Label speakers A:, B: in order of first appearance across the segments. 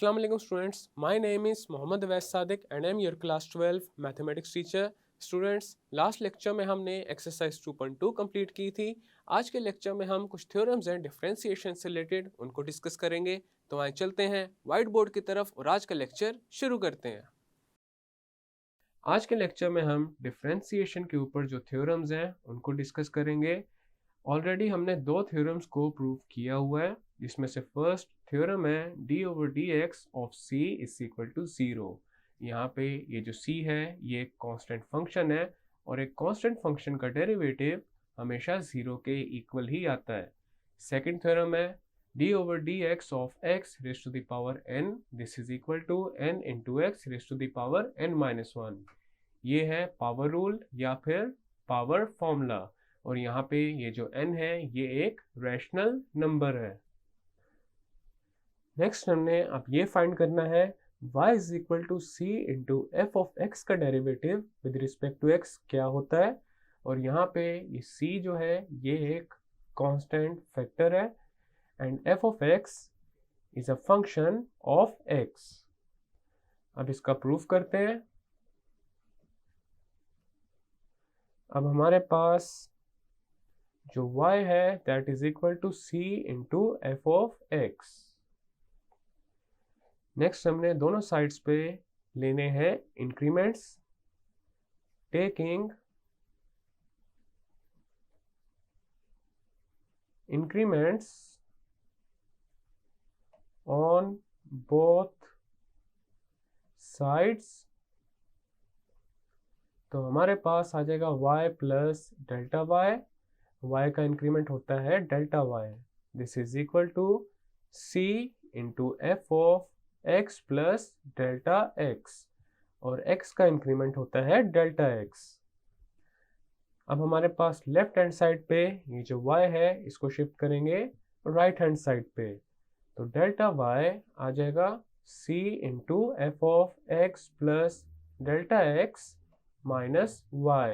A: Assalamu alaikum students. My name is Mohammad Awais Sadiq and I am your class 12 mathematics teacher. Students, last lecture में हमने exercise 2.2 complete की थी। आज के lecture में हम कुछ थ्योरम्स एंड डिफरेंशिएशन से रिलेटेड उनको डिस्कस करेंगे। तो आइए चलते हैं व्हाइट बोर्ड की तरफ और आज का लेक्चर शुरू करते हैं। आज के लेक्चर में हम डिफरेंशिएशन के ऊपर जो थ्योरम्स हैं उनको डिस्कस करेंगे। ऑलरेडी हमने दो थ्योरम्स को प्रूव किया हुआ है, जिसमें से फर्स्ट थ्योरम है d/dx of c is equal to 0। यहाँ पे ये जो c है ये एक कांस्टेंट फंक्शन है और एक कांस्टेंट फंक्शन का डेरिवेटिव हमेशा 0 के इक्वल ही आता है। सेकंड थ्योरम है d/dx of x raise to the power n this is equal to n into x raise to the power n-1। ये है पावर रूल या फिर पावर फॉर्मूला और यहाँ पे ये जो n है ये एक रैशनल नंबर है। नेक्स्ट हमने अब ये फाइंड करना है y is equal to c into F of x का derivative with respect to x क्या होता है। और यहाँ पे ये c जो है ये एक कांस्टेंट फैक्टर है and f of x is a function of x। अब इसका प्रूफ करते हैं। अब हमारे पास जो y है that is equal to c into F of x। Next हमने दोनों साइड्स पे लेने हैं increments, taking increments on both sides. तो हमारे पास आ जाएगा y प्लस डेल्टा y का इंक्रीमेंट होता है delta y। This is equal to c into F of x plus delta x और x का इंक्रीमेंट होता है डेल्टा x। अब हमारे पास लेफ्ट हैंड साइड पे ये जो y है इसको शिफ्ट करेंगे राइट हैंड साइड पे। तो डेल्टा y आ जाएगा c into F of x plus delta x minus y।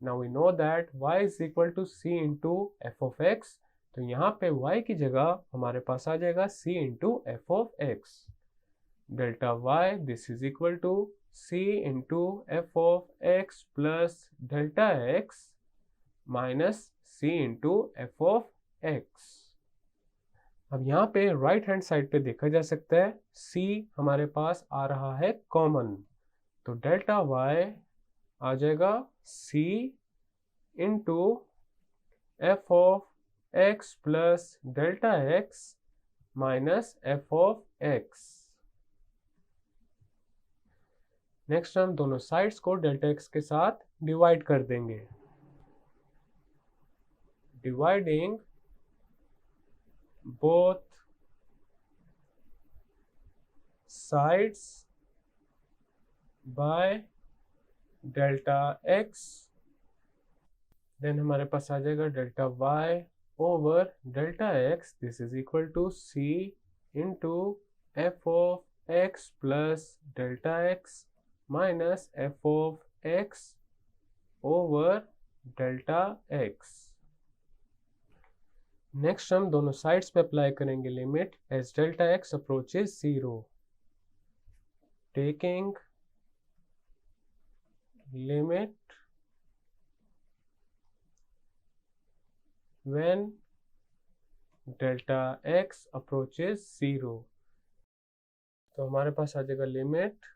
A: Now we know that y is equal to c into f of x। तो यहाँ पे y की जगह हमारे पास आ जाएगा c into f of x। Delta y this is equal to c into f of x plus delta x minus c into f of x। अब यहाँ पे राइट हैंड साइड पे देखा जा सकता है c हमारे पास आ रहा है कॉमन। तो डेल्टा y आ जाएगा c into F of x plus delta x minus F of x। Next हम दोनों साइड्स को डेल्टा x के साथ डिवाइड कर देंगे। Dividing both sides by delta x। Then हमारे पास आ जाएगा delta y over delta x this is equal to c into F of x plus delta x minus F of x over delta x। Next हम दोनों sides पे apply करेंगे limit as delta x approaches 0। Taking limit when delta x approaches 0। तो हमारे पास आ जाएगा limit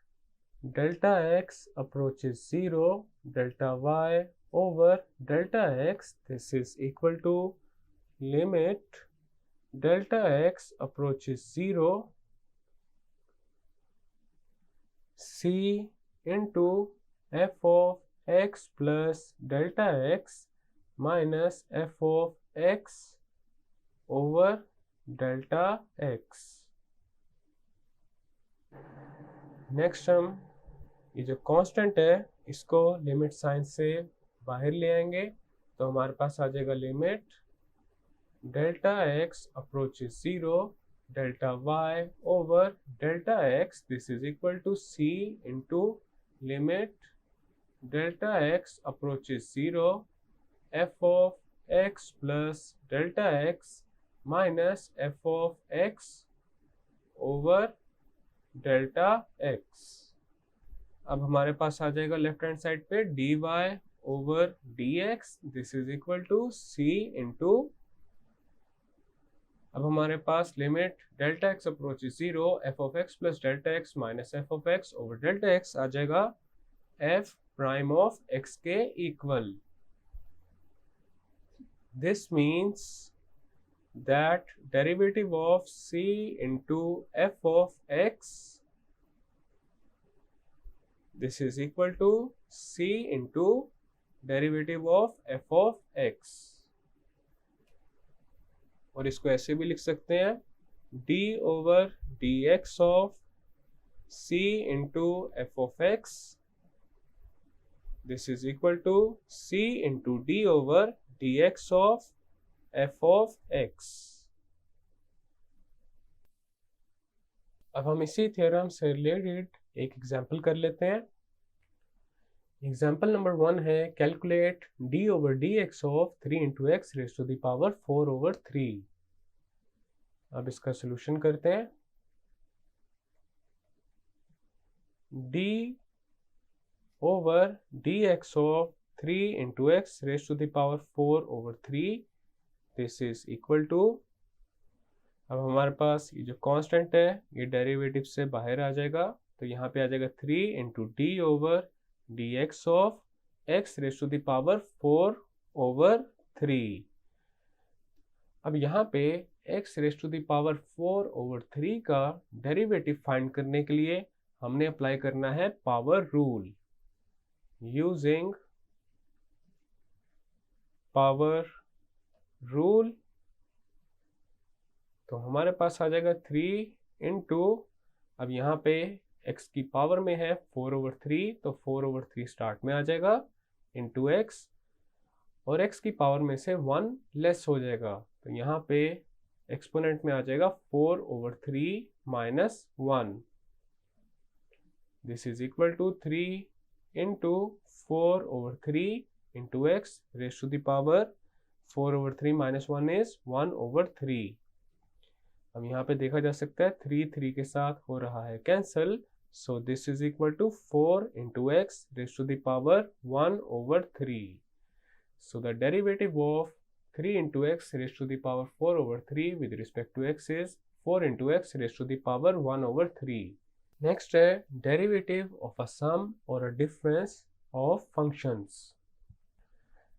A: delta x approaches 0 delta y over delta x this is equal to limit delta x approaches 0 c into f of x plus delta x minus f of x over delta x। Next हम ये जो constant है इसको limit sign से बाहर ले आएंगे। तो हमारे पास आ जाएगा limit delta x approaches 0 delta y over delta x this is equal to c into limit delta x approaches 0 f of x plus delta x minus f of x over delta x. अब हमारे पास आ जाएगा left hand side पे dy over dx, this is equal to c into, अब हमारे पास limit delta x approach 0 f of x plus delta x minus F of x over delta x आ जाएगा एफ प्राइम ऑफ एक्स के equal. This means that derivative of c into f of x, this is equal to c into derivative of f of x, और इसको ऐसे भी लिख सकते हैं d over dx of c into f of x, this is equal to c into d over dx of f of x। अब हम इसी थ्योरम से रिलेटेड एक एग्जांपल कर लेते हैं। एग्जांपल नंबर 1 है calculate d over dx of 3 into x raise to the power 4 over 3। अब इसका सोल्यूशन करते हैं। d over dx of 3 into x raise to the power 4 over 3, this is equal to, अब हमारे पास ये जो कांस्टेंट है ये डेरिवेटिव से बाहर आ जाएगा, तो यहाँ पे आ जाएगा 3 into D over D X of X raise to the power 4 over 3। अब यहाँ पे x raise to the power 4 over 3 का डेरिवेटिव फाइंड करने के लिए हमने अप्लाई करना है power rule. Using power rule तो हमारे पास आ जाएगा 3 इंटू, अब यहाँ पे x की पावर में है 4 ओवर 3, तो 4 ओवर 3 स्टार्ट में आ जाएगा इंटू x, और x की पावर में से 1 लेस हो जाएगा, तो यहाँ पे एक्सपोनेंट में आ जाएगा 4 over 3 minus 1, this is equal to 3 into 4 over 3 into x raise to the power 4 over 3 minus 1 is 1 over 3। अब यहाँ पे देखा जा सकता है 3 के साथ हो रहा है cancel, so this is equal to 4 into x raise to the power 1 over 3। So the derivative of 3 into x raised to the power 4 over 3 with respect to x is 4 into x raised to the power 1 over 3. Next है derivative of a sum or a difference of functions.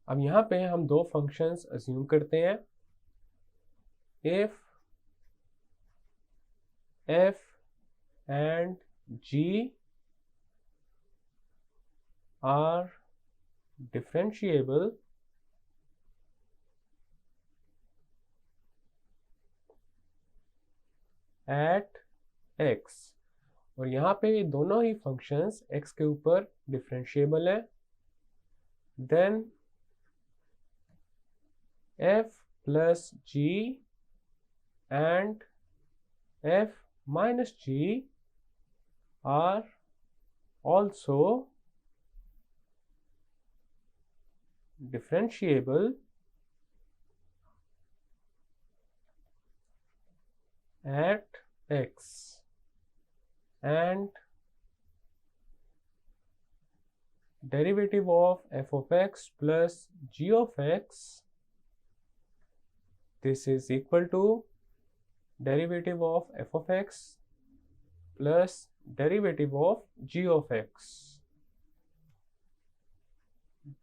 A: अब यहाँ पे हम दो functions assume करते हैं। If f and g are differentiable at x, और यहाँ पे ये दोनों ही फंक्शंस x के ऊपर डिफरेंशिएबल है, then f plus g and f minus g are also differentiable at x, and derivative of f of x plus g of x, this is equal to derivative of f of x plus derivative of g of x,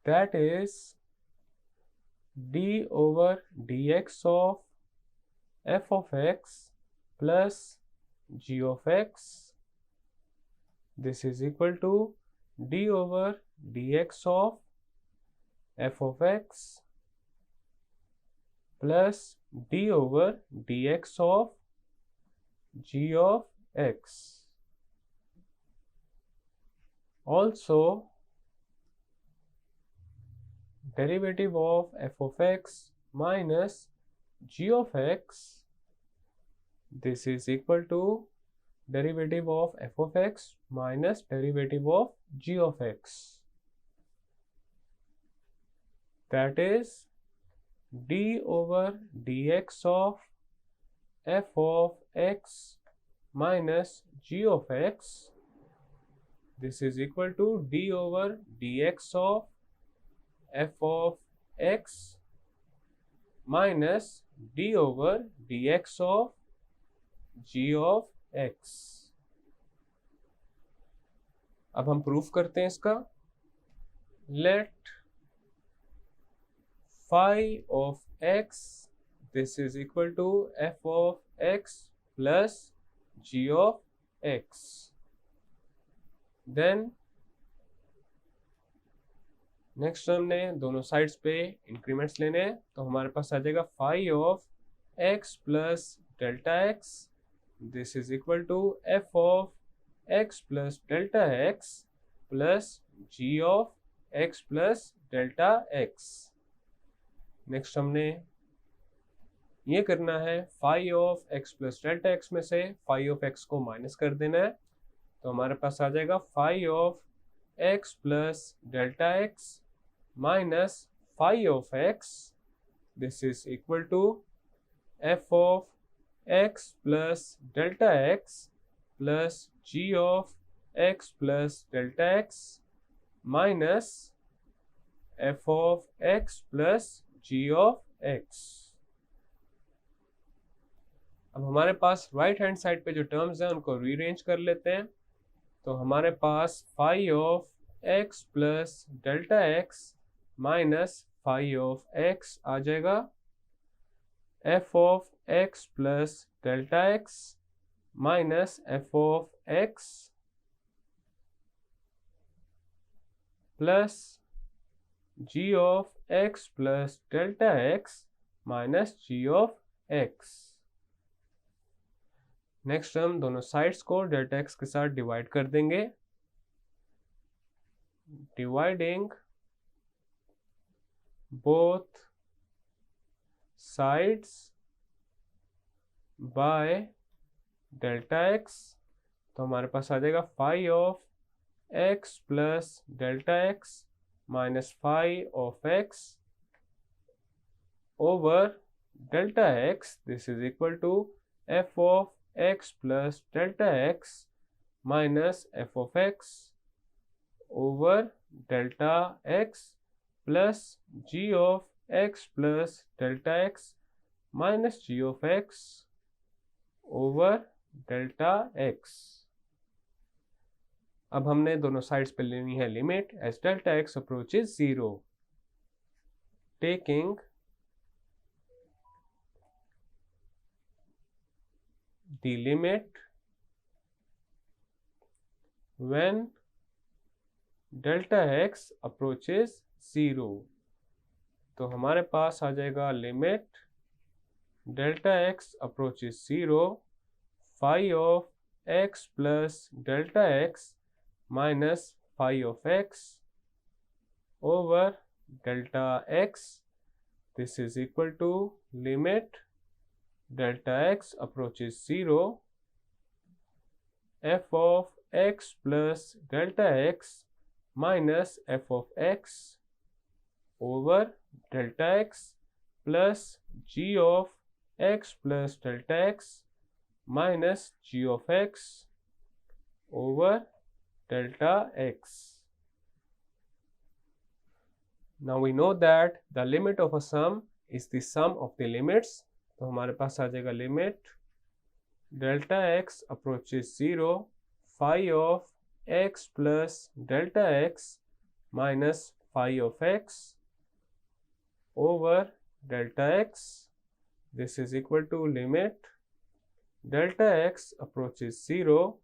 A: that is d over dx of f of x plus g of x, this is equal to d over dx of f of x plus d over dx of g of x. Also derivative of f of x minus g of x, this is equal to derivative of f of x minus derivative of g of x, that is d over dx of f of x minus g of x. This is equal to d over dx of f of x minus d over dx of g of x. अब हम proof करते हैं इसका. Let phi of x, this is equal to f of x plus g of x. Then next हमने दोनों sides पे increments लेने हैं, तो हमारे पास आ जाएगा phi of x plus delta x. This is equal to f of x plus delta x plus g of x plus delta x. Next हमने ये करना है, phi of x plus delta x में से फाई ऑफ x को minus कर देना है, तो हमारे पास आ जाएगा phi of x plus delta x minus phi of x. This is equal to f of x plus delta x plus g of x plus delta x minus f of x plus g of x. अब हमारे पास right hand side पे जो terms हैं उनको rearrange कर लेते हैं, तो हमारे पास phi of x plus delta x minus phi of x आ जाएगा. f of x plus delta x minus f of x plus g of x plus delta x minus g of x. Next हम दोनों sides को delta x के साथ divide कर देंगे. Dividing both sides by delta x, तो हमारे पास आ जाएगा phi of x plus delta x minus phi of x over delta x. This is equal to f of x plus delta x minus f of x over delta x plus g of x plus delta x minus g of x over delta x. अब हमने दोनों sides पे लेनी है limit as delta x approaches 0. Taking the limit when delta x approaches 0, तो हमारे पास आ जाएगा limit delta x approaches 0 phi of x plus delta x minus phi of x over delta x. This is equal to limit delta x approaches 0 f of x plus delta x minus f of x over delta x plus g of x plus delta x minus g of x over delta x. Now we know that the limit of a sum is the sum of the limits, तो हमारे पास आ जाएगा limit delta x approaches 0 phi of x plus delta x minus phi of x over delta x. This is equal to limit delta x approaches 0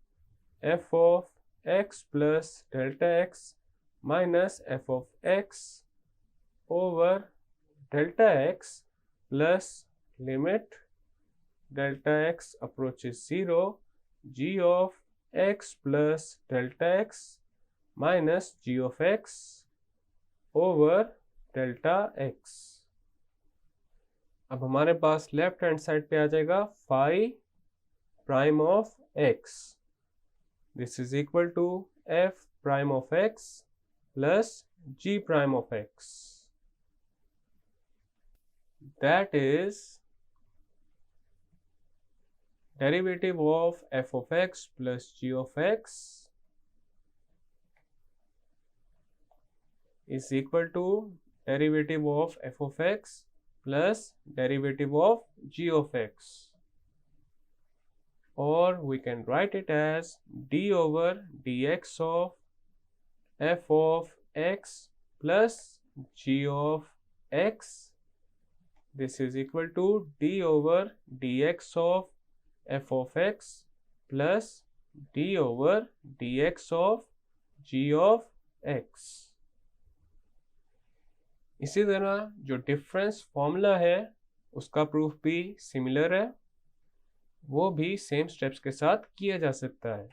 A: f of x plus delta x minus f of x over delta x plus limit delta x approaches 0 g of x plus delta x minus g of x over delta x. अब हमारे पास left hand side पे आ जाएगा phi prime of x. This is equal to f prime of x plus g prime of x. That is derivative of f of x plus g of x is equal to derivative of f of x plus derivative of g of x, or we can write it as d over dx of f of x plus g of x. This is equal to d over dx of f of x plus d over dx of g of x. इसी तरह जो difference formula है उसका proof भी similar है, वो भी same steps के साथ किया जा सकता है।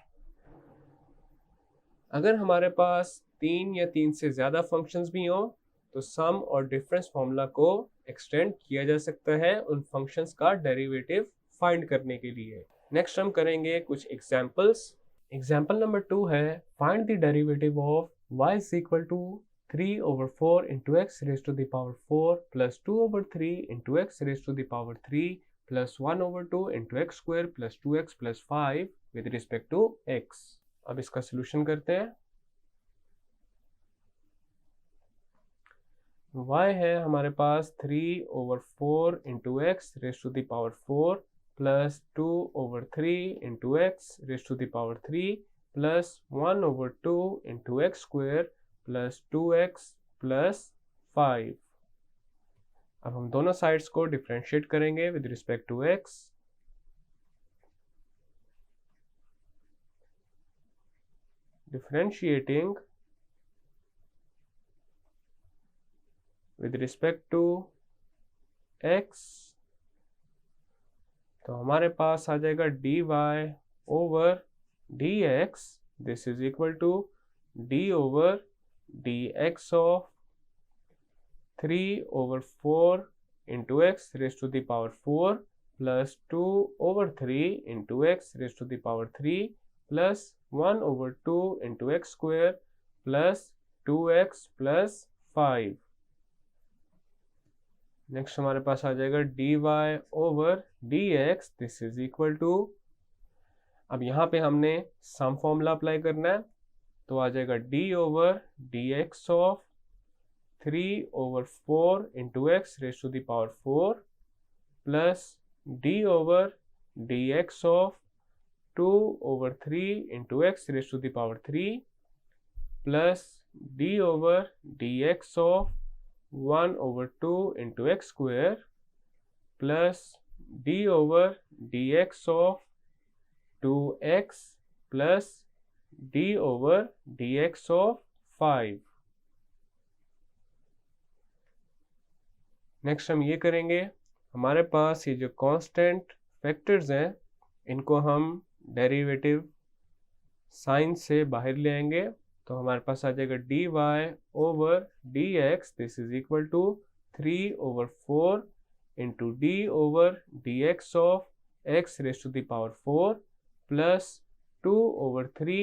A: अगर हमारे पास 3 या 3 से ज़्यादा फंक्शंस भी हों तो सम और डिफरेंस फॉर्मूला को एक्सटेंड किया जा सकता है उन फंक्शंस का डेरिवेटिव फाइंड करने के लिए। नेक्स्ट हम करेंगे कुछ एग्जांपल्स। एग्जांपल नंबर 2 है find the derivative of y is equal to 3 over 4 into x raised to the power 4 plus 2 over 3 into x raised to the power 3 plus 1 over 2 into x square plus 2x plus 5 with respect to x। अब इसका solution करते हैं। y है हमारे पास 3 over 4 into x raised to the power 4 plus 2 over 3 into x raised to the power 3 plus 1 over 2 into x square plus 2x plus 5। अब हम दोनों sides को डिफरेंशिएट करेंगे with respect to x। Differentiating with respect to x, तो हमारे पास आ जाएगा dy over dx, this is equal to d over dx of 3 over 4 into x raised to the power 4 plus 2 over 3 into x raised to the power 3 plus 1 over 2 into x square plus 2x plus 5। Next हमारे पास आ जाएगा dy over dx, this is equal to, अब यहाँ पे हमने some formula apply करना है, तो आ जाएगा d over dx of 3 over 4 into x raised to the power 4 plus d over dx of 2 over 3 into x raised to the power 3 plus d over dx of 1 over 2 into x square plus d over dx of 2x plus d over dx of 5। Next हम ये करेंगे, हमारे पास ये जो constant factors हैं इनको हम derivative sign से बाहर ले आएंगे, तो हमारे पास आ जाएगा dy over dx, this is equal to 3 over 4 into d over dx of x raised to the power 4 plus 2 over 3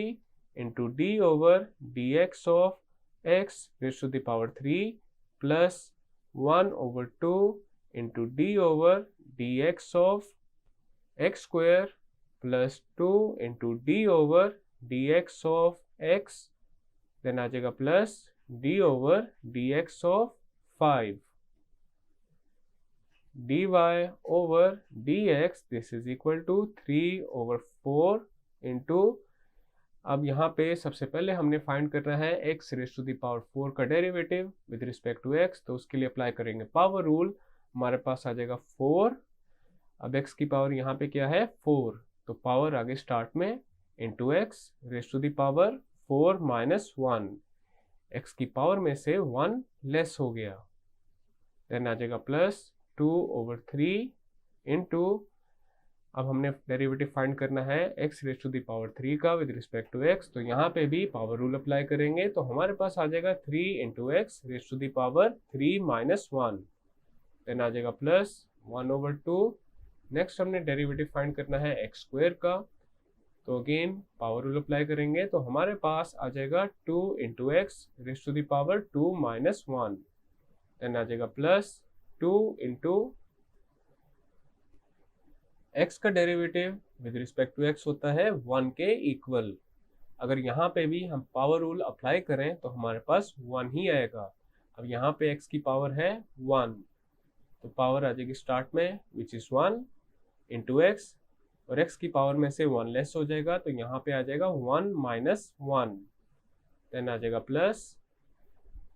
A: into d over dx of x raised to the power 3 plus 1 over 2 into d over dx of x square plus 2 into d over dx of x, then आ जाएगा plus d over dx of 5। dy over dx, this is equal to 3 over 4 into, अब यहाँ पे सबसे पहले हमने find करना है x raise to the power 4 का derivative with respect to x, तो उसके लिए अप्लाई करेंगे पावर रूल। हमारे पास आ जाएगा 4, अब x की पावर यहाँ पे क्या है 4, तो पावर आगे स्टार्ट में into x raise to the power 4 minus 1, x की पावर में से 1 लेस हो गया, देन आ जाएगा प्लस 2 over 3 इंटू, अब हमने डेरिवेटिव फाइंड करना है x raise to the power 3 का विद रिस्पेक्ट टू x, तो यहाँ पे भी पावर रूल अप्लाई करेंगे, तो हमारे पास आ जाएगा 3 into x raise to the power 3 minus 1, then आ जाएगा प्लस 1 over 2। नेक्स्ट हमने डेरिवेटिव फाइंड करना है x स्क्वायर का, तो अगेन पावर रूल अप्लाई करेंगे, तो हमारे पास आ जाएगा 2 into x raise to the power 2 minus 1, then आ जाएगा प्लस 2 इंटू x का derivative with respect to x होता है 1 के इक्वल। अगर यहाँ पे भी हम पावर रूल अप्लाई करें तो हमारे पास 1 ही आएगा। अब यहाँ पे x की पावर है 1, तो पावर आ जाएगी स्टार्ट में विच इज 1 इंटू एक्स, और x की पावर में से 1 लेस हो जाएगा, तो यहाँ पे आ जाएगा 1 माइनस 1, देन आ जाएगा प्लस।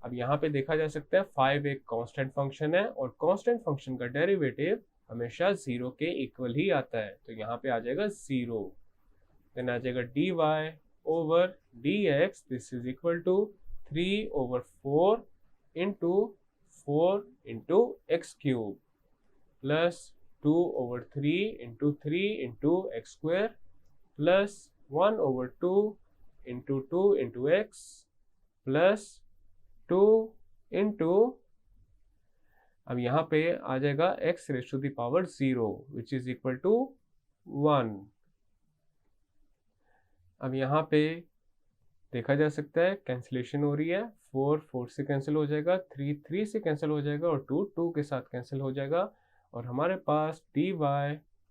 A: अब यहाँ पे देखा जा सकता है 5 एक कांस्टेंट फंक्शन है, और कांस्टेंट फंक्शन का डेरिवेटिव हमेशा 0 के इक्वल ही आता है, तो यहाँ पे आ जाएगा 0। देन आ जाएगा dy over dx, this is equal to 3 over 4 into 4 into x cube plus 2 over 3 into x square plus 1 over 2 into x plus 2 into, अब यहाँ पे आ जाएगा x raise to the power 0 which is equal to 1। अब यहाँ पे देखा जा सकता है कैंसिलेशन हो रही है, 4 4 से कैंसिल हो जाएगा, 3 3 से कैंसिल हो जाएगा, और 2 2 के साथ कैंसिल हो जाएगा, और हमारे पास dy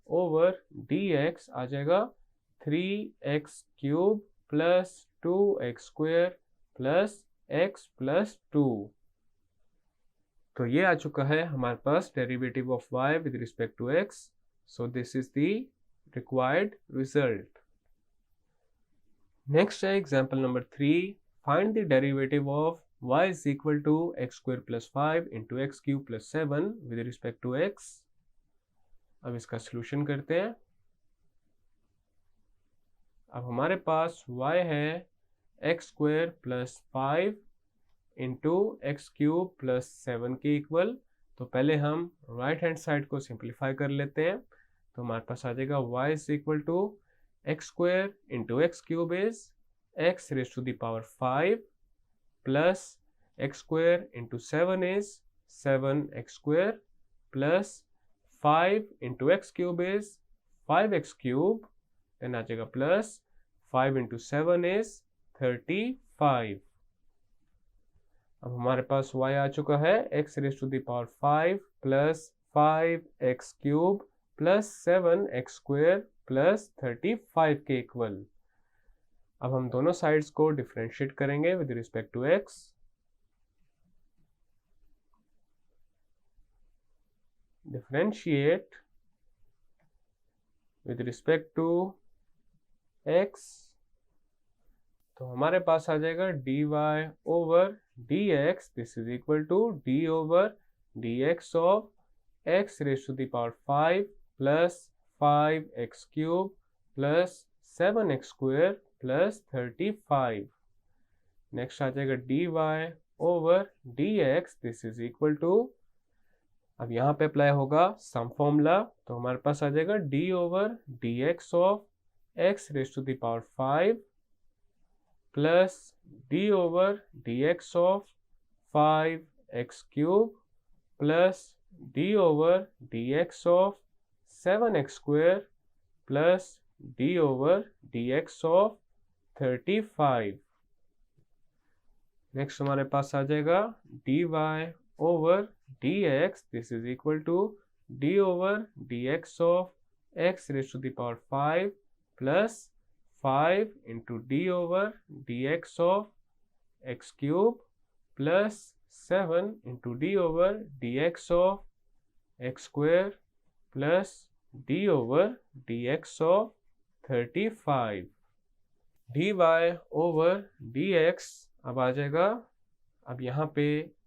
A: ओवर dx आ जाएगा 3x cube plus 2x square plus x plus 2। तो ये आ चुका है हमारे पास derivative of y with respect to x। So this is the required result. Next है example number 3, find the derivative of y is equal to x square plus 5 into x cube plus 7 with respect to x। अब इसका solution करते हैं। अब हमारे पास y है x square plus 5 into x cube plus 7 के इक्वल। तो पहले हम राइट हैंड साइड को सिंप्लीफाई कर लेते हैं, तो हमारे पास आ जाएगा y is equal to x square into x cube is x raise to the power 5 plus x square into 7 is 7x square plus 5 into x cube is 5x cube, then आ जाएगा प्लस 5 इंटू 7 इज 35। अब हमारे पास y आ चुका है x raise to the power 5 plus 5x cube plus 7x square plus 35 के equal. अब हम दोनों साइड्स को डिफरेंशिएट करेंगे with respect to x। Differentiate with respect to x, तो हमारे पास आ जाएगा dy over dx, this is equal to d over dx of x raise to the power 5 plus 5x cube plus 7x square plus 35। Next आ जाएगा dy over dx, this is equal to, अब यहाँ पे apply होगा some formula, तो हमारे पास आ जाएगा d over dx of x raise to the power 5 plus d over dx of 5x cube plus d over dx of 7x square plus d over dx of 35। Next हमारे पास आ जाएगा dy over dx, this is equal to d over dx of x raise to the power 5 plus 5 into d over dx of x cube plus 7 into d over dx of x square plus d over dx of 35। dy over dx अब आ जाएगा, अब यहाँ पे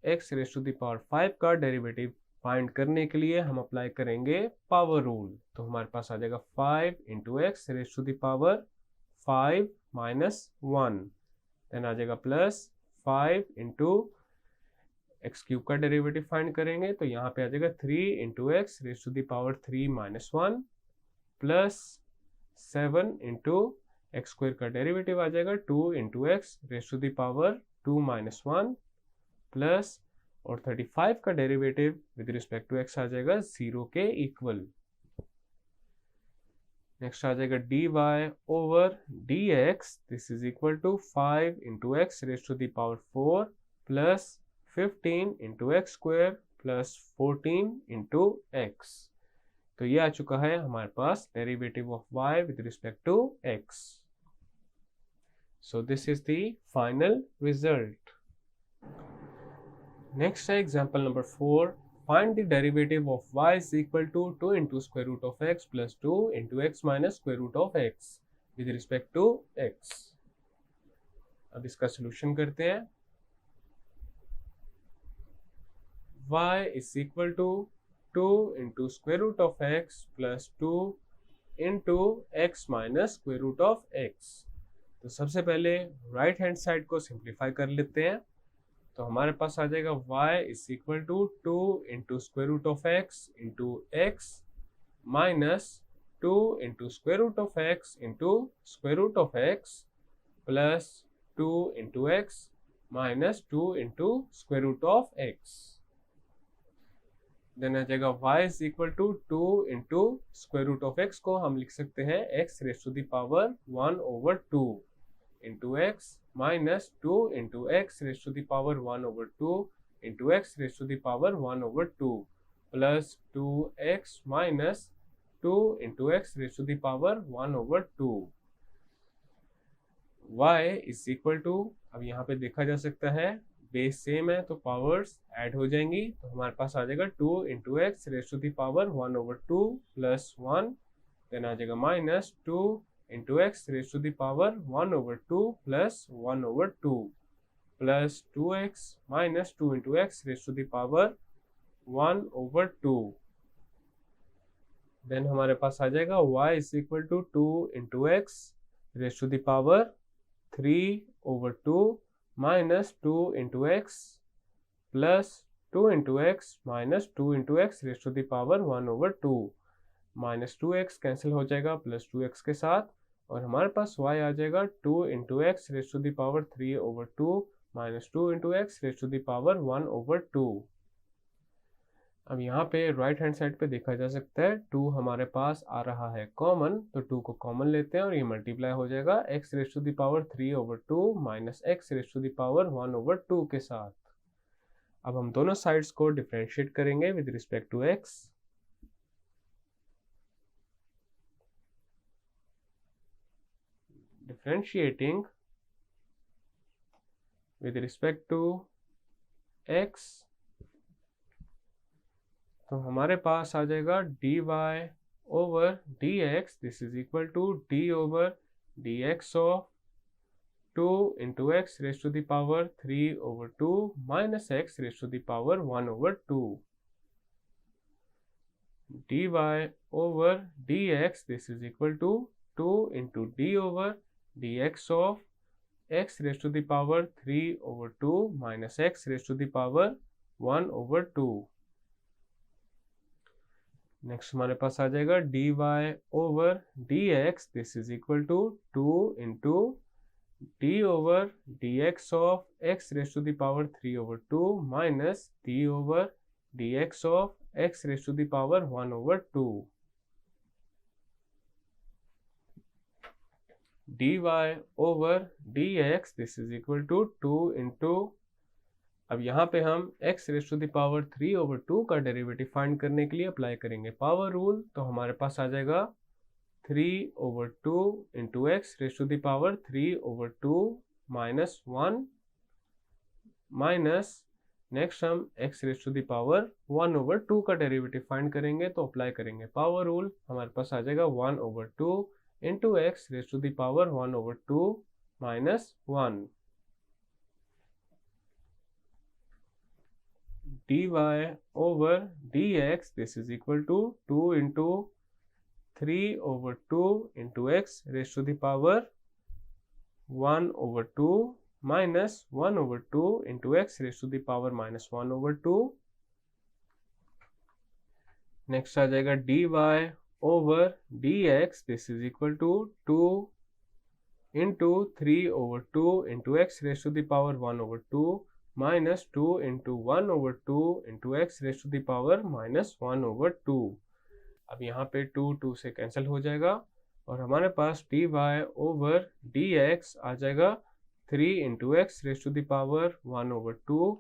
A: x raise to the power 5 का derivative find करने के लिए हम अप्लाई करेंगे पावर रूल, तो हमारे पास आ जाएगा 5 into x raise to the power 5 minus 1, then आ जाएगा प्लस 5 इंटू एक्स क्यूब का डेरिवेटिव फाइंड करेंगे, तो यहाँ पे आ जाएगा 3 into x raise to the power 3 minus 1 plus 7 into x square का डेरिवेटिव आ जाएगा 2 into x raise to the power 2 minus 1 plus, और 35 का derivative with respect to x आ जाएगा 0 के इक्वल। नेक्स्ट आ जाएगा dy over dx, this is equal to 5 into x raise to the power 4 plus 15 into x square plus 14 into x. तो ये आ चुका है हमारे पास derivative of y with respect to x. So this is the final result. Next है example number 4. Find the derivative of y is equal to 2 into square root of x plus 2 into x minus square root of x with respect to x. अब इसका solution करते हैं. y is equal to 2 into square root of x plus 2 into x minus square root of x. तो सबसे पहले right hand side को simplify कर लेते हैं. तो हमारे पास आ जाएगा y is equal to 2 into square root of x into x minus 2 into square root of x into square root of x plus 2 into x minus 2 into square root of x. Then आ जाएगा y is equal to 2 into square root of x को हम लिख सकते हैं x raise to the power 1/2 into x minus 2 into x raise to the power 1/2 into x raise to the power 1/2 plus 2x minus 2 into x raise to the power 1/2. y is equal to, अब यहाँ पे देखा जा सकता है base same है तो powers add हो जाएंगी. तो हमारे पास आ जाएगा 2 into x raise to the power 1/2 plus 1. Then आ जाएगा minus 2 into x raise to the power 1/2 plus 1/2 plus 2x minus 2 into x raise to the power 1/2. Then हमारे पास आ जाएगा y is equal to 2 into x raise to the power 3/2 minus 2 into x plus 2 into x minus 2 into x raise to the power 1/2. Minus 2x cancel हो जाएगा plus 2x के साथ और हमारे पास y आ जाएगा 2 into x raise to the power 3/2 minus 2 into x raise to the power 1/2. अब यहाँ पे राइट हैंड साइड पे देखा जा सकता है 2 हमारे पास आ रहा है कॉमन, तो 2 को कॉमन लेते हैं और ये मल्टीप्लाई हो जाएगा x raise to the power 3/2 minus x raise to the power 1/2 के साथ. अब हम दोनों साइड्स को डिफरेंशिएट करेंगे with respect to x. Differentiating with respect to x, तो हमारे पास आ जाएगा dy over dx this is equal to d over dx of 2 into x raise to the power 3/2 minus x raise to the power 1/2. dy over dx this is equal to 2 into d over dx of x raised to the power 3/2 minus x raised to the power 1/2. Next हमारे पास आ जाएगा dy over dx this is equal to 2 into d over dx of x raise to the power 3/2 minus d over dx of x raise to the power 1/2. dy over dx this is equal to 2 into, अब यहाँ पे हम x raise to the power 3/2 का derivative find करने के लिए apply करेंगे power rule. तो हमारे पास आ जाएगा 3/2 into x raise to the power 3/2 minus 1 minus next हम x raise to the power 1/2 का डेरिवेटिव फाइंड करेंगे तो अप्लाई करेंगे पावर रूल. हमारे पास आ जाएगा 1/2 into x raised to the power 1/2 minus 1. dy over dx this is equal to 2 into 3/2 into x raised to the power 1/2 minus 1/2 into x raised to the power minus 1/2. Next आ जाएगा dy over dx this is equal to 2 into 3/2 into x raised to the power 1/2 minus 2 into 1/2 into x raised to the power minus 1/2. अब यहाँ पे 2 से cancel हो जाएगा और हमारे पास dy over dx आ जाएगा 3 into x raised to the power 1/2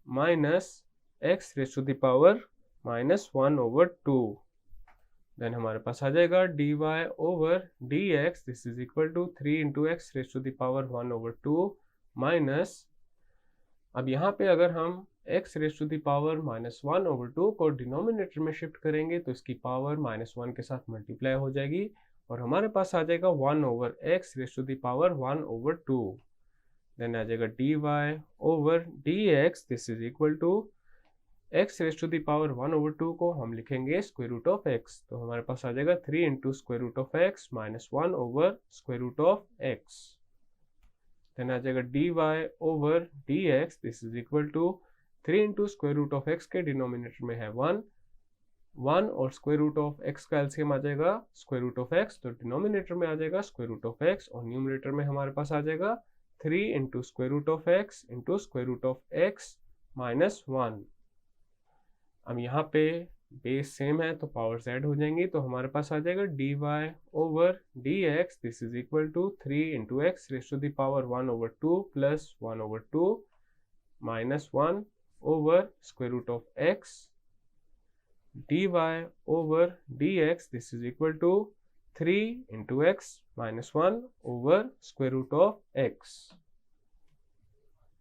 A: minus x raised to the power minus 1/2. Then हमारे पास आ जाएगा dy over dx, this is equal to 3 into x raise to the power 1/2 minus, अब यहाँ पे अगर हम x raise to the power -1/2 को डिनोमिनेटर में शिफ्ट करेंगे तो इसकी पावर -1 के साथ मल्टीप्लाई हो जाएगी और हमारे पास आ जाएगा 1 over x raise to the power 1/2। Then आ जाएगा dy over dx, this is equal to x raise to the power 1/2 को हम लिखेंगे स्क्वायर रूट ऑफ x, तो हमारे पास आ जाएगा 3 into square root of x minus 1 over square root of x। Then आ जाएगा dy over dx, this is equal to 3 into square root of x के डिनोमिनेटर में है 1 और स्क्वायर रूट ऑफ x का एलसीएम आ जाएगा स्क्वायर रूट ऑफ x, तो डिनोमिनेटर में आ जाएगा स्क्वायर रूट ऑफ x और न्यूमरेटर में हमारे पास आ जाएगा 3 into square root of x into square root of x minus 1। अब यहाँ पे बेस सेम है तो पावर्स ऐड हो जाएंगी, तो हमारे पास आ जाएगा dy over dx, this is equal to 3 into x raise to the power 1/2 plus 1/2 minus 1 over square root of x, dy over dx, this is equal to 3 into x minus 1 over square root of x।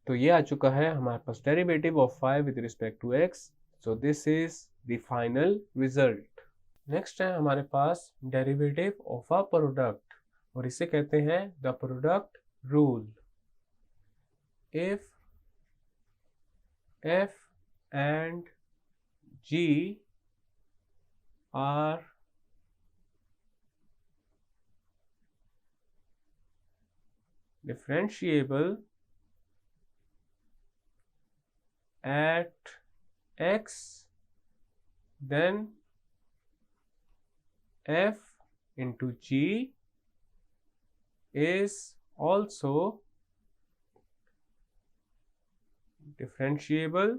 A: तो ये आ चुका है हमारे पास derivative of 5 with respect to x। So this is the final result. Next है हमारे पास derivative of a product और इसे कहते हैं the product rule. If f and g are differentiable at x, then f into g is also differentiable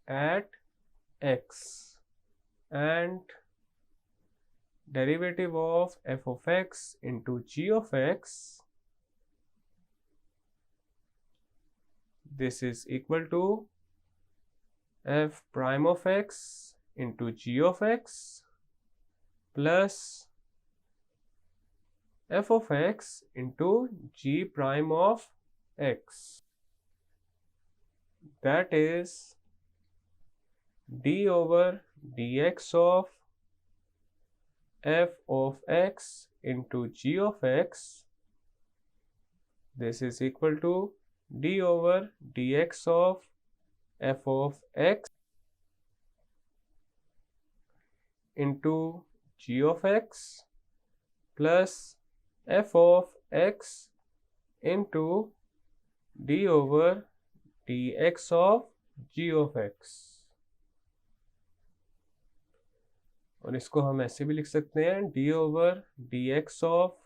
A: at x, and derivative of f of x into g of x, this is equal to f prime of x into g of x plus f of x into g prime of x, that is d over dx of f of x into g of x, this is equal to d over dx of f of x into g of x plus f of x into d over dx of g of x, और इसको हम ऐसे भी लिख सकते हैं d over dx of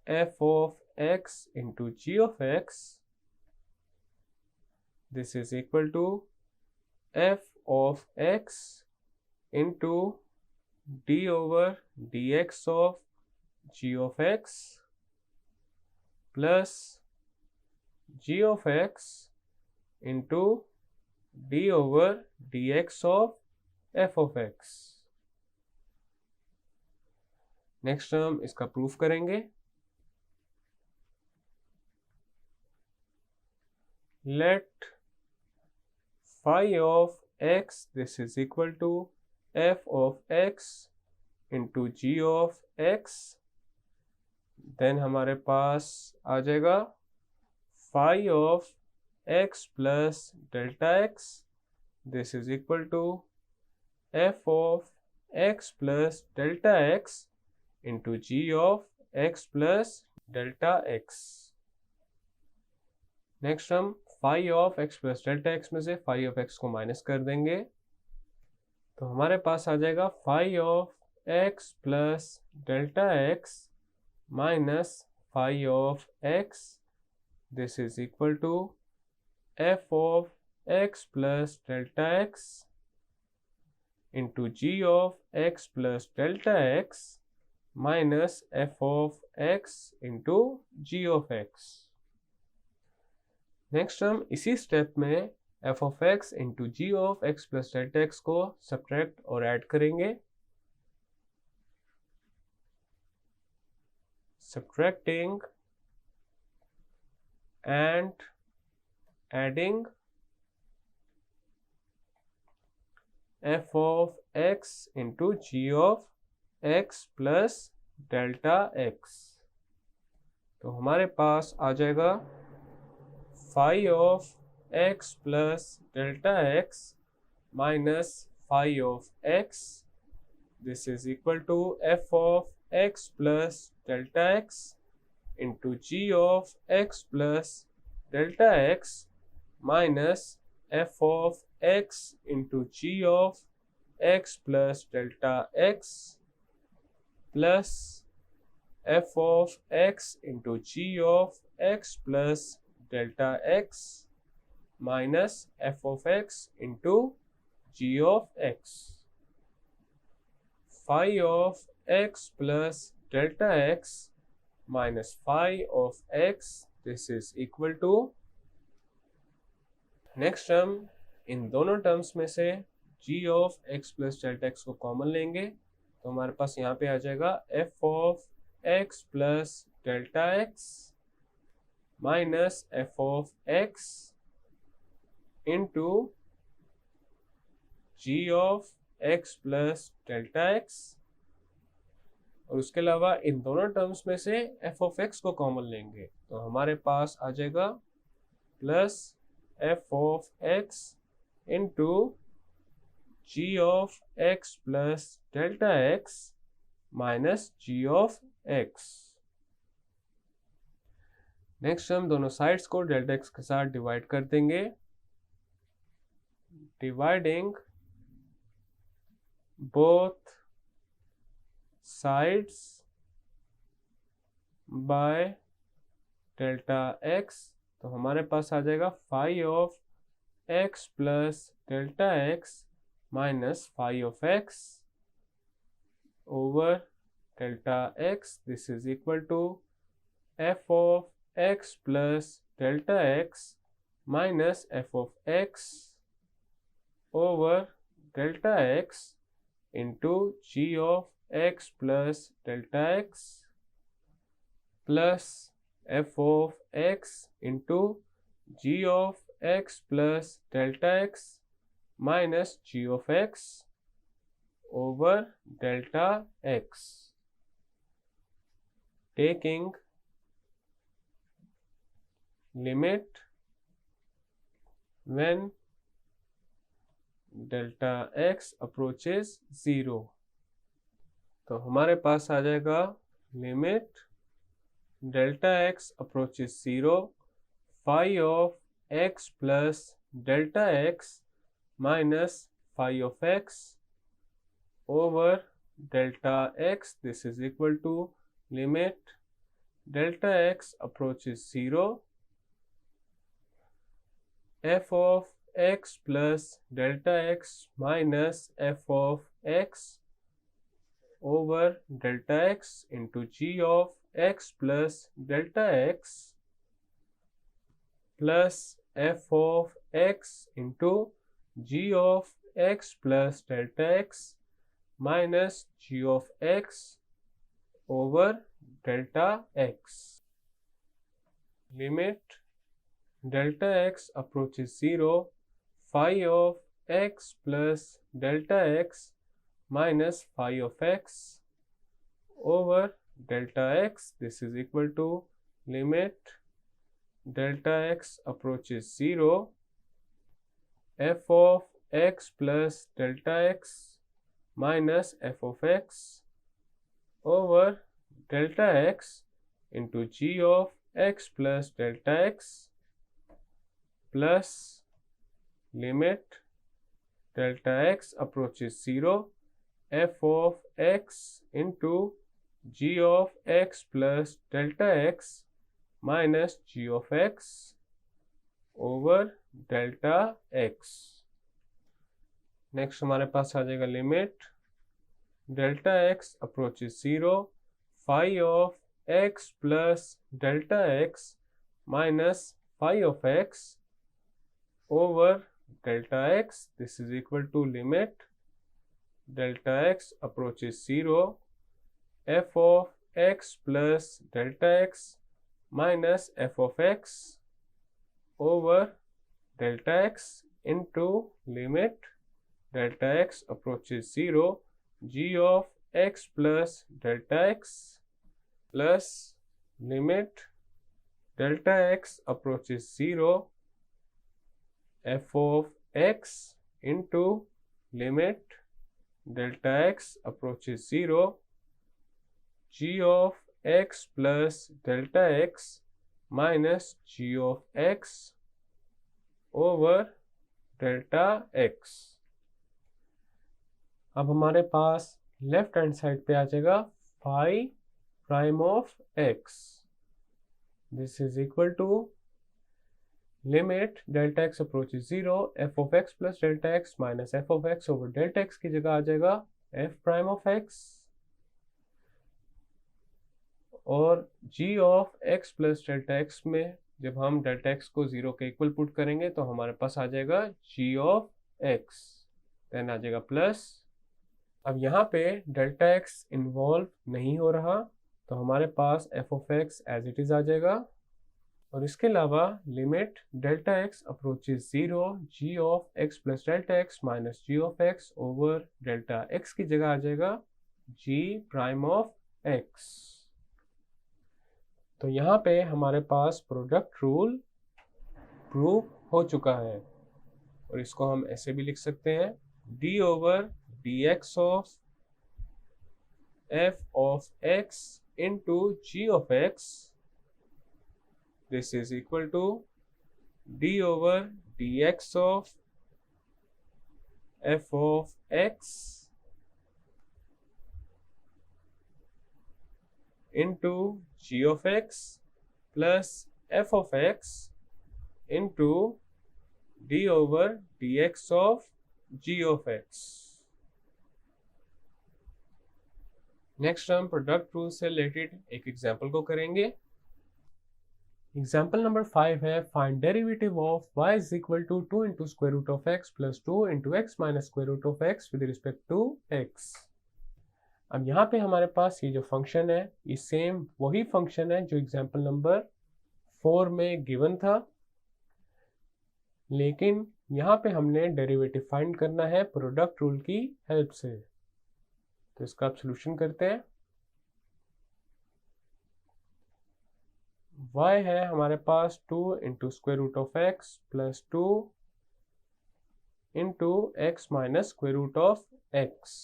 A: f of x into g of x, this is equal to f of x into d over dx of g of x plus g of x into d over dx of f of x। Next हम इसका proof करेंगे। Let phi of x, this is equal to f of x into g of x, then हमारे पास आ जाएगा phi of x plus delta x, this is equal to f of x plus delta x into g of x plus delta x। Next हम phi of x plus delta x में से phi of x को minus कर देंगे, तो हमारे पास आ जाएगा phi of x plus delta x minus phi of x, this is equal to f of x plus delta x into g of x plus delta x minus f of x into g of x। Next हम इसी step में f of x into g of x plus delta x को subtract और add करेंगे. Subtracting and adding f of x into g of x plus delta x. तो हमारे पास आ जाएगा phi of x plus delta x minus phi of x. This is equal to f of x plus delta x into g of x plus delta x minus f of x into g of x plus delta x plus f of x into g of x plus delta x minus f of x into g of x. Phi of x plus delta x minus phi of x, this is equal to, next term, इन दोनों terms में से g of x plus delta x को common लेंगे तो हमारे पास यहाँ पे आ जाएगा f of x plus delta x minus f of x into g of x plus delta x. और उसके अलावा इन दोनों टर्म्स में से f of x को कॉमन लेंगे तो हमारे पास आ जाएगा plus f of x into g of x plus delta x minus g of x. Next हम दोनों साइड्स को डेल्टा x के साथ डिवाइड कर देंगे. Dividing both sides by delta x तो हमारे पास आ जाएगा phi of x plus delta x minus phi of x over delta x. This is equal to f of x plus delta x minus f of x over delta x into g of x plus delta x plus f of x into g of x plus delta x minus g of x over delta x. Taking limit when delta x approaches 0 तो हमारे पास आ जाएगा limit delta x approaches 0 phi of x plus delta x minus phi of x over delta x. This is equal to limit delta x approaches 0 f of x plus delta x minus f of x over delta x into g of x plus delta x plus f of x into g of x plus delta x minus g of x over delta x. Limit delta x approaches 0 phi of x plus delta x minus phi of x over delta x. This is equal to limit delta x approaches 0 f of x plus delta x minus f of x over delta x into g of x plus delta x plus limit delta x approaches 0 f of x into g of x plus delta x minus g of x over delta x. Next हमारे पास आ जाएगा limit delta x approaches 0 phi of x plus delta x minus phi of x over delta x, this is equal to limit delta x approaches 0, f of x plus delta x minus f of x over delta x into limit delta x approaches 0, g of x plus delta x plus limit delta x approaches 0, f of x into limit delta x approaches 0, g of x plus delta x minus g of x over delta x। अब हमारे पास left hand side पे आ जाएगा phi prime of x, this is equal to limit delta x approaches 0, f of x plus delta x minus f of x over delta x की जगह आ जाएगा f prime of x, और g of x plus delta x में जब हम delta x को 0 के इक्वल पुट करेंगे तो हमारे पास आ जाएगा g ऑफ x, देन आ जाएगा प्लस। अब यहाँ पे डेल्टा x इन्वॉल्व नहीं हो रहा तो हमारे पास f of x as it is आ जाएगा, और इसके अलावा limit delta x approaches 0, g of x plus delta x minus g of x over delta x की जगह आ जाएगा g प्राइम ऑफ x। तो यहाँ पे हमारे पास प्रोडक्ट रूल प्रूव हो चुका है, और इसको हम ऐसे भी लिख सकते हैं d over dx of f of x into g of x, this is equal to d over dx of f of x into g of x plus f of x into d over dx of g of x। Next हम product rule से related एक example को करेंगे। Example number 5 है find derivative of y is equal to 2 into square root of x plus 2 into x minus square root of x with respect to x। अब यहाँ पे हमारे पास ये जो फंक्शन है ये सेम वही फंक्शन है जो एग्जांपल नंबर 4 में गिवन था, लेकिन यहाँ पे हमने डेरिवेटिव फाइंड करना है प्रोडक्ट रूल की हेल्प से। तो इसका आप सॉल्यूशन करते हैं। y है हमारे पास 2 into square root of x plus 2 into x minus square root of x।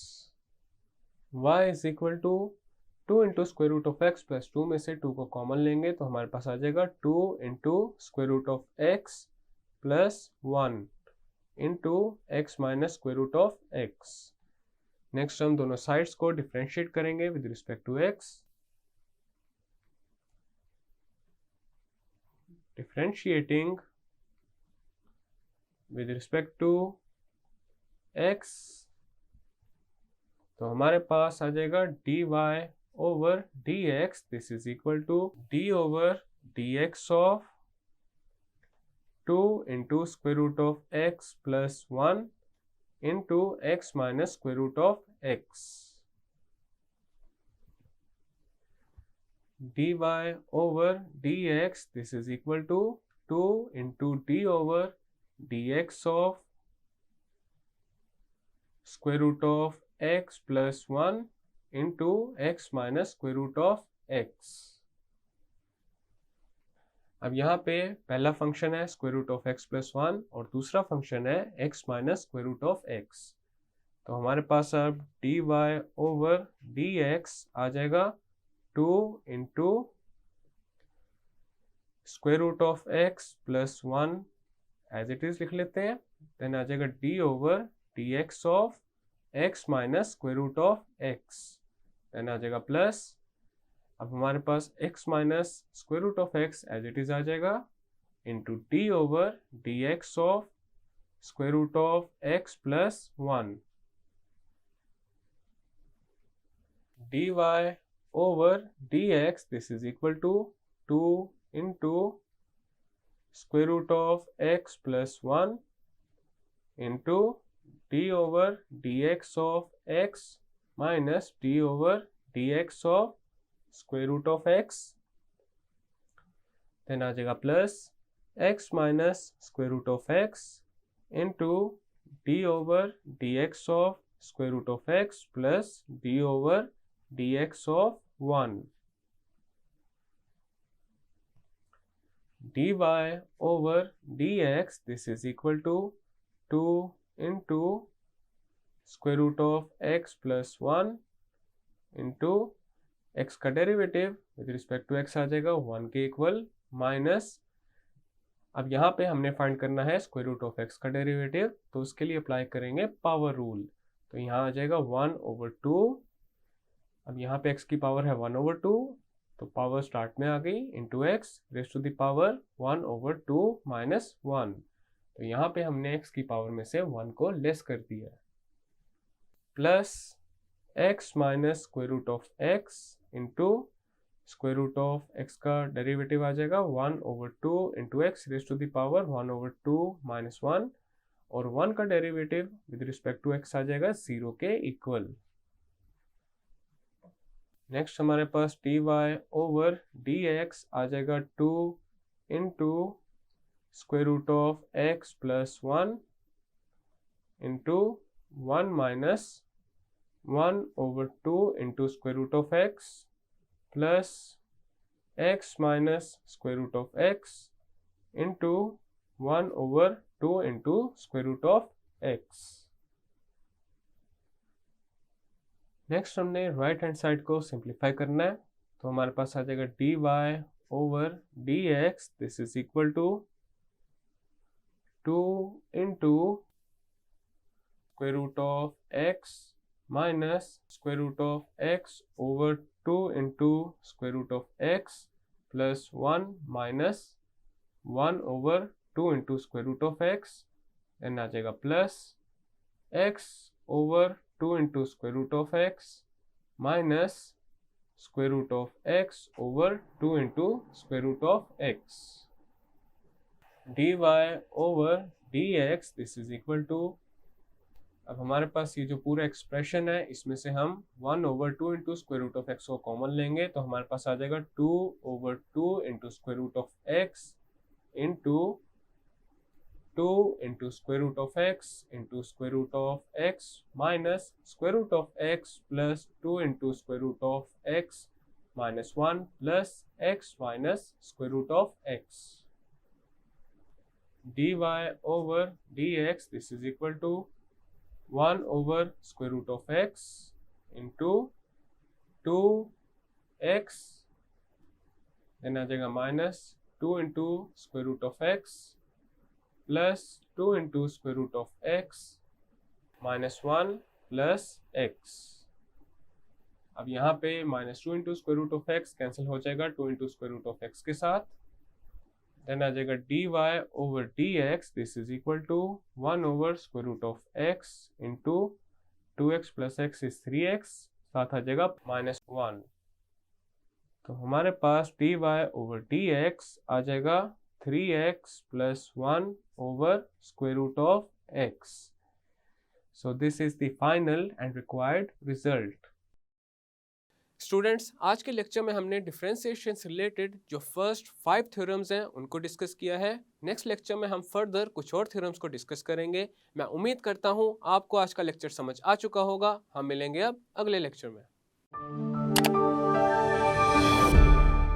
A: y is equal to 2 into square root of x plus 2 में से 2 को कॉमन लेंगे तो हमारे पास आ जाएगा 2 into square root of x plus 1 into x minus square root of x। Next हम दोनों साइड्स को डिफरेंशिएट करेंगे with respect to x। Differentiating with respect to x तो हमारे पास आ जाएगा dy over dx, this is equal to d over dx of 2 into square root of x plus 1 into x minus square root of x, dy over dx, this is equal to 2 into d over dx of square root of x plus 1 into x minus square root of x। अब यहाँ पे पहला function है square root of x plus 1 और दूसरा function है x minus square root of x. तो हमारे पास अब dy ओवर dx आ जाएगा 2 into square root of x plus 1 as it is लिख लेते हैं, देन आ जाएगा d over dx of x minus square root of x, then आ जाएगा प्लस। अब हमारे पास x minus square root of x as it is आ जाएगा into d over dx of square root of x plus 1, dy over dx, this is equal to 2 into square root of x plus 1 into d over dx of x minus d over dx of square root of x, then आ जाएगा plus x minus square root of x into d over dx of square root of x plus d over dx of 1, dy over dx, this is equal to 2 into square root of x plus 1 into x का derivative with respect to x आ जाएगा 1 के equal minus, अब यहाँ पे हमने find करना है स्क्वायर रूट ऑफ x का डेरिवेटिव, तो उसके लिए अप्लाई करेंगे पावर रूल। तो यहाँ आ जाएगा 1/2, अब यहाँ पे x की पावर है 1/2, तो पावर स्टार्ट में आ गई into x raise to the power 1/2 minus 1, तो यहाँ पे हमने x की पावर में से 1 को लेस कर दिया, plus x minus square root of x into square root of x का डेरिवेटिव आ जाएगा 1/2 into x raise to the power 1/2 minus 1, और 1 का derivative with respect to x आ जाएगा 0 के इक्वल। नेक्स्ट हमारे पास dy ओवर dx आ जाएगा 2 into square root of x plus 1 into 1 minus 1/2 into square root of x plus x minus square root of x into 1/2 into square root of x। Next हमने right hand side को simplify करना है, तो हमारे पास आ जाएगा dy over dx, this is equal to 2 into square root of x minus square root of x over 2 into square root of x plus 1 minus 1/2 into square root of x, then आ जाएगा plus x over 2 into square root of x minus square root of x over 2 into square root of x, dy over dx, this is equal to, अब हमारे पास ये जो पूरा expression है इसमें से हम 1/2 into square root of x को कॉमन लेंगे, तो हमारे पास आ जाएगा 2/2 into square root of x into 2 into square root of x into square root of x minus square root of x plus 2 into square root of x minus 1 plus x minus square root of x, dy over dx, this is equal to 1 over square root of x into 2x, then आ जाएगा minus 2 into square root of x plus 2 into square root of x minus 1 plus x, अब यहाँ पे minus 2 into square root of x cancel हो जाएगा 2 into square root of x के साथ, then आ जाएगा dy over dx, this is equal to 1 over square root of x into 2x plus x is 3x, साथ आ जाएगा minus 1, तो हमारे पास dy ओवर dx आ जाएगा 3x plus 1 over square root of x। So this is the final and required result. Students, आज के लेक्चर में हमने डिफरेंशिएशन से रिलेटेड जो फर्स्ट 5 थ्योरम्स हैं उनको डिस्कस किया है। नेक्स्ट लेक्चर में हम फर्दर कुछ और थ्योरम्स को डिस्कस करेंगे। मैं उम्मीद करता हूँ आपको आज का लेक्चर समझ आ चुका होगा। हम मिलेंगे अब अगले लेक्चर में।